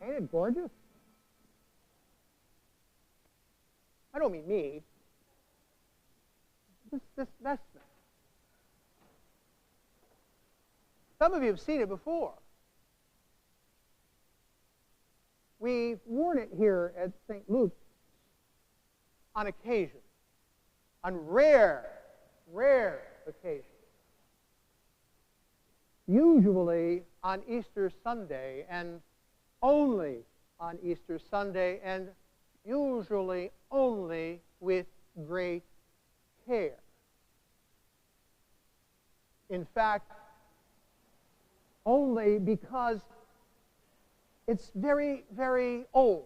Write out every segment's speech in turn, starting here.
Ain't it gorgeous? I don't mean me. This vestment. Some of you have seen it before. We've worn it here at St. Luke's on occasion, on rare occasions. Usually on Easter Sunday, and only on Easter Sunday, and usually only with great care. In fact, only because it's very, very old,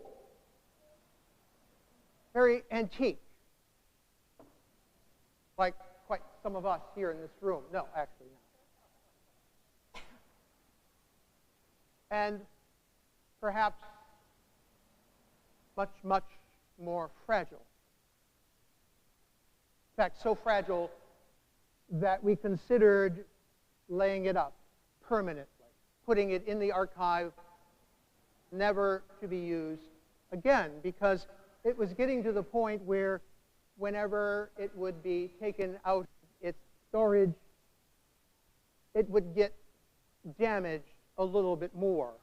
very antique, like quite some of us here in this room. No, actually not. And perhaps much, much more fragile. In fact, so fragile that we considered laying it up permanently, putting it in the archive, never to be used again, because it was getting to the point where whenever it would be taken out of its storage, it would get damaged a little bit more.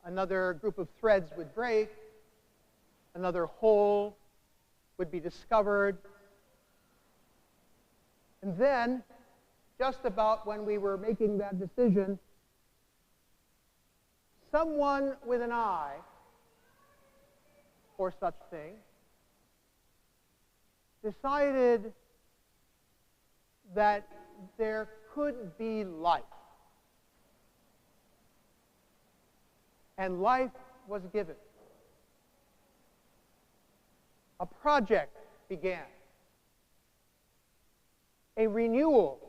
Another group of threads would break, another hole would be discovered, and then, just about when we were making that decision, someone with an eye for such thing decided that there could be life. And life was given. A project began. A renewal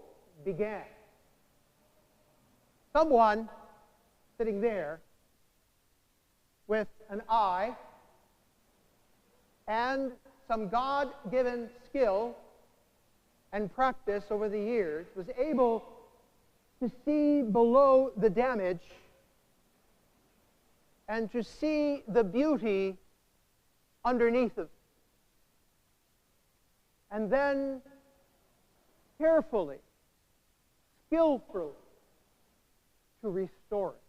began. Someone sitting there with an eye and some God-given skill and practice over the years was able to see below the damage and to see the beauty underneath it. And then carefully, skillfully, to restore it.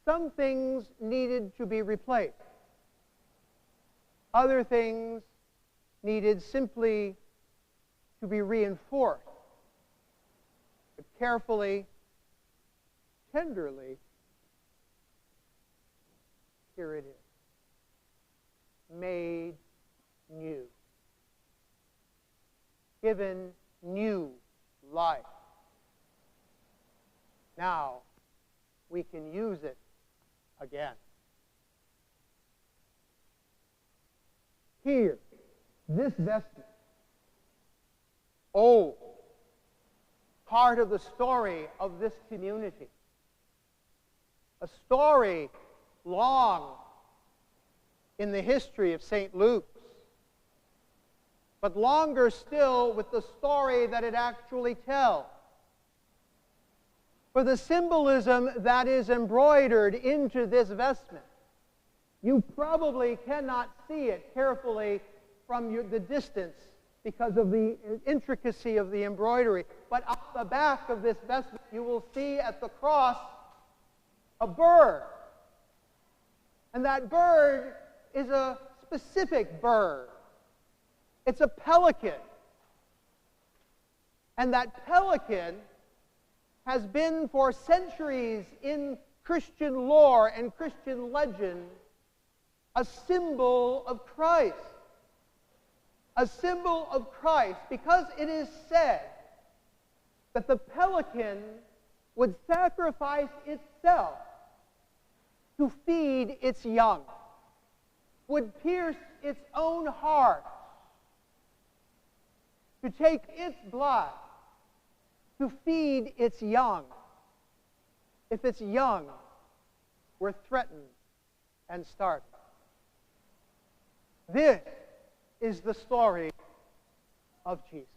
Some things needed to be replaced. Other things needed simply to be reinforced. But carefully, tenderly, here it is. Made new. Given new life. Now we can use it again. Here, this vestment, old, part of the story of this community, a story long in the history of St. Luke's, but longer still with the story that it actually tells. For the symbolism that is embroidered into this vestment, you probably cannot see it carefully from the distance because of the intricacy of the embroidery. But on the back of this vestment, you will see at the cross a bird. And that bird is a specific bird. It's a pelican. And that pelican has been for centuries in Christian lore and Christian legend a symbol of Christ. A symbol of Christ, because it is said that the pelican would sacrifice itself to feed its young, would pierce its own heart, to take its blood, to feed its young, if its young were threatened and starved. This is the story of Jesus.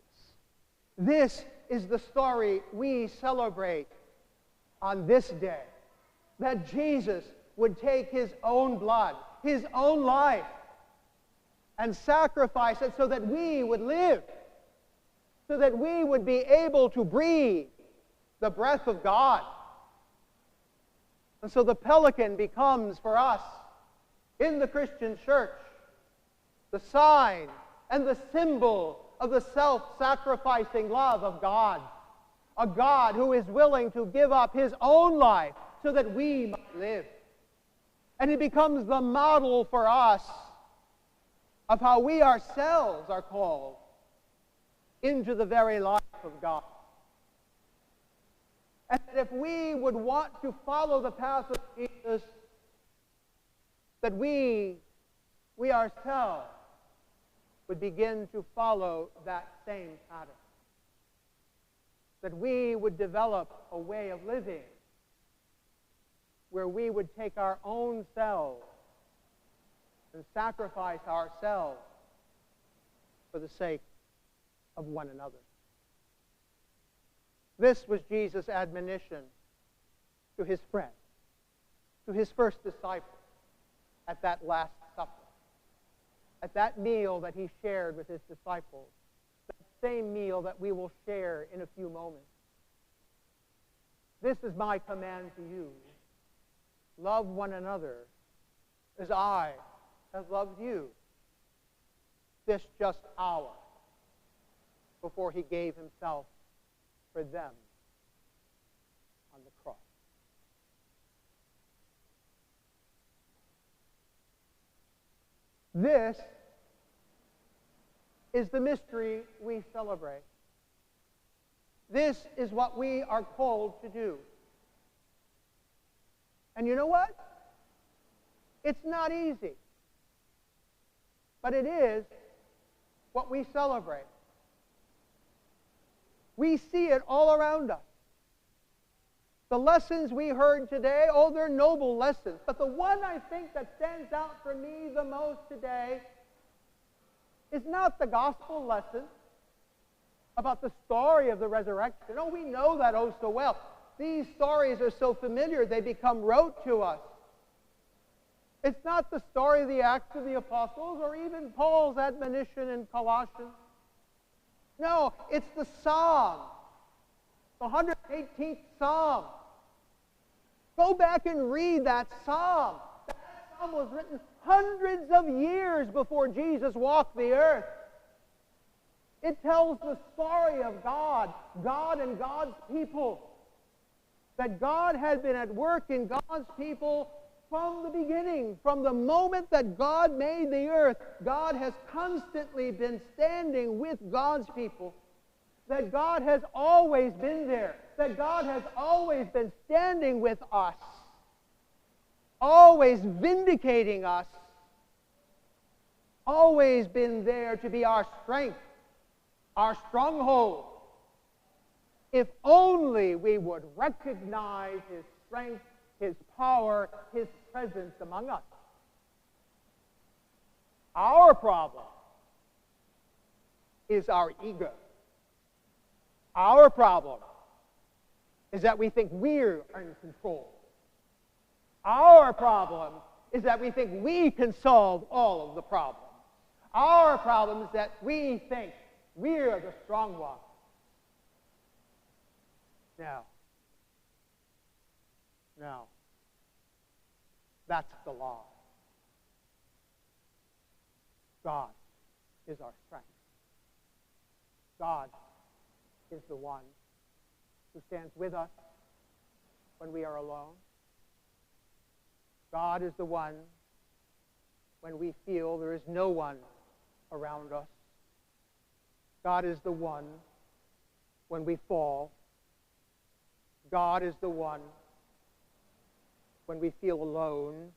This is the story we celebrate on this day. that Jesus would take his own blood, his own life, and sacrifice it so that we would live, so that we would be able to breathe the breath of God. And so the pelican becomes for us in the Christian church the sign and the symbol of the self-sacrificing love of God, a God who is willing to give up his own life so that we might live. And it becomes the model for us of how we ourselves are called into the very life of God. And if we would want to follow the path of Jesus, that we ourselves would begin to follow that same pattern. That we would develop a way of living where we would take our own selves and sacrifice ourselves for the sake of one another. This was Jesus' admonition to his friends, to his first disciples at that Last Supper, at that meal that he shared with his disciples, that same meal that we will share in a few moments. This is my command to you. Love one another as I have loved you. This just hour before he gave himself for them on the cross. This is the mystery we celebrate. This is what we are called to do. And you know what? It's not easy. But it is what we celebrate. We see it all around us. The lessons we heard today, oh, they're noble lessons. But the one I think that stands out for me the most today is not the gospel lesson about the story of the resurrection. Oh, we know that oh so well. These stories are so familiar, they become rote to us. It's not the story of the Acts of the Apostles or even Paul's admonition in Colossians. No, it's the Psalm, the 118th Psalm. Go back and read that Psalm. That Psalm was written hundreds of years before Jesus walked the earth. It tells the story of God and God's people. That God had been at work in God's people from the beginning. From the moment that God made the earth, God has constantly been standing with God's people. That God has always been there. That God has always been standing with us. Always vindicating us. Always been there to be our strength, our stronghold. If only we would recognize his strength, his power, his presence among us. Our problem is our ego. Our problem is that we think we're in control. Our problem is that we think we can solve all of the problems. Our problem is that we think we're the strong one. No. That's the law. God is our strength. God is the one who stands with us when we are alone. God is the one when we feel there is no one around us. God is the one when we fall. God is the one when we feel alone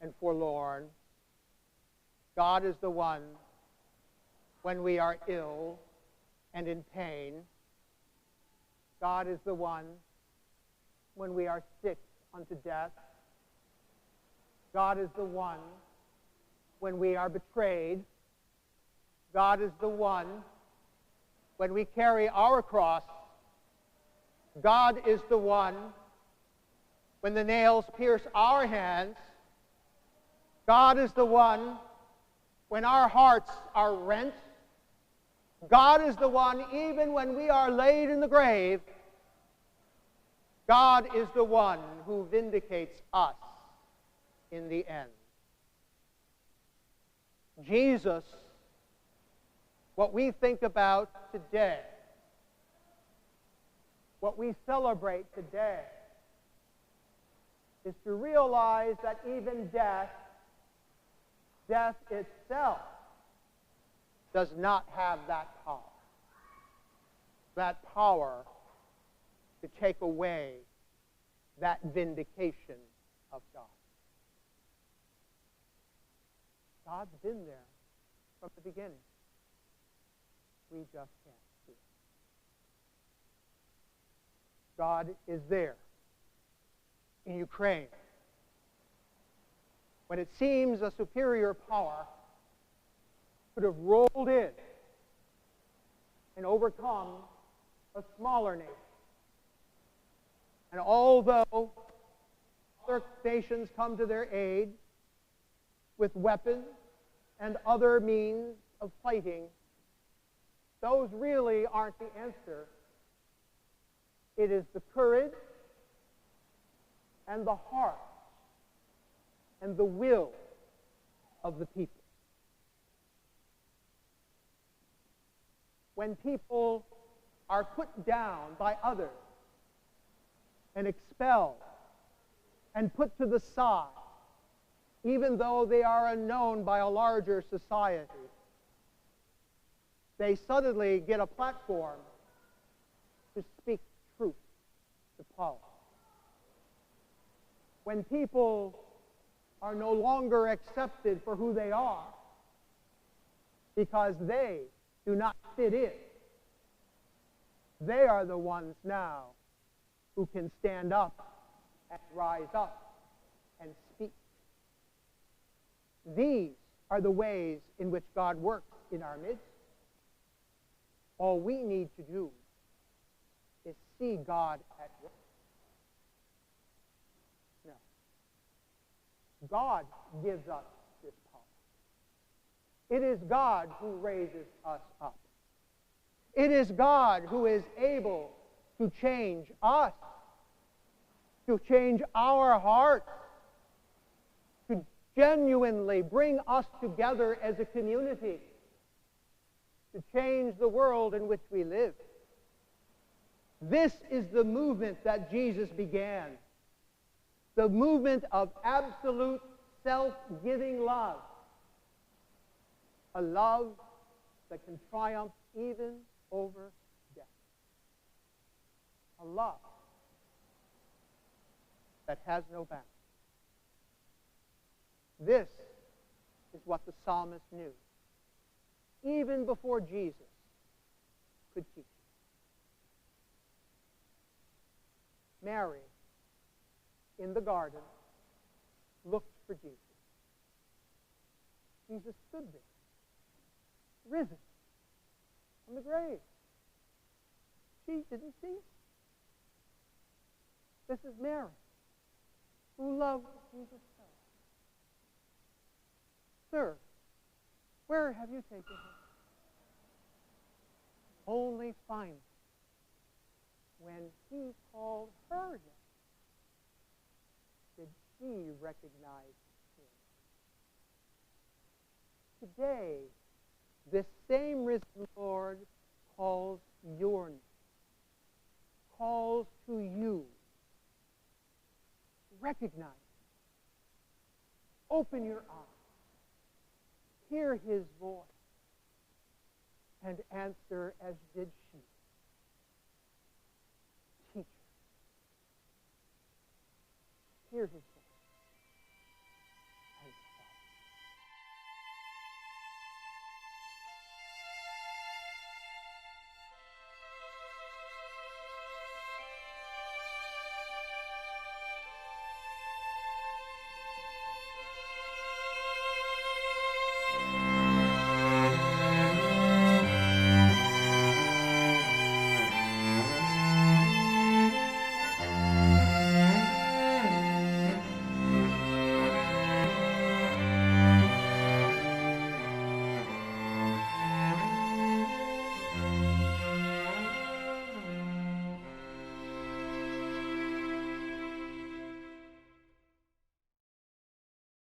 and forlorn. God is the one when we are ill and in pain. God is the one when we are sick unto death. God is the one when we are betrayed. God is the one when we carry our cross. God is the one when the nails pierce our hands. God is the one when our hearts are rent. God is the one even when we are laid in the grave. God is the one who vindicates us in the end. Jesus, what we think about today, what we celebrate today, is to realize that even death itself, does not have that power. That power to take away that vindication of God. God's been there from the beginning. We just can't see it. God is there in Ukraine. When it seems a superior power could have rolled in and overcome a smaller nation. And although other nations come to their aid with weapons and other means of fighting, those really aren't the answer. It is the courage and the heart and the will of the people. When people are put down by others and expelled and put to the side, even though they are unknown by a larger society, they suddenly get a platform to speak truth to power. When people are no longer accepted for who they are because they do not fit in, they are the ones now who can stand up and rise up and speak. These are the ways in which God works in our midst. All we need to do is see God at work. No. God gives us this power. It is God who raises us up. It is God who is able to change us, to change our hearts, to genuinely bring us together as a community, to change the world in which we live. This is the movement that Jesus began. The movement of absolute self-giving love. A love that can triumph even over death. A love that has no bounds. This is what the psalmist knew, even before Jesus could teach. Mary, in the garden, looked for Jesus. Jesus stood there, risen from the grave. She didn't see it. This is Mary, who loved Jesus so. Sir, where have you taken him? Only finally, when he called her name, did she recognize him. Today, this same risen Lord calls your name, calls to you. Recognize him. Open your eyes. Hear his voice and answer as did she. Teacher. Hear his voice.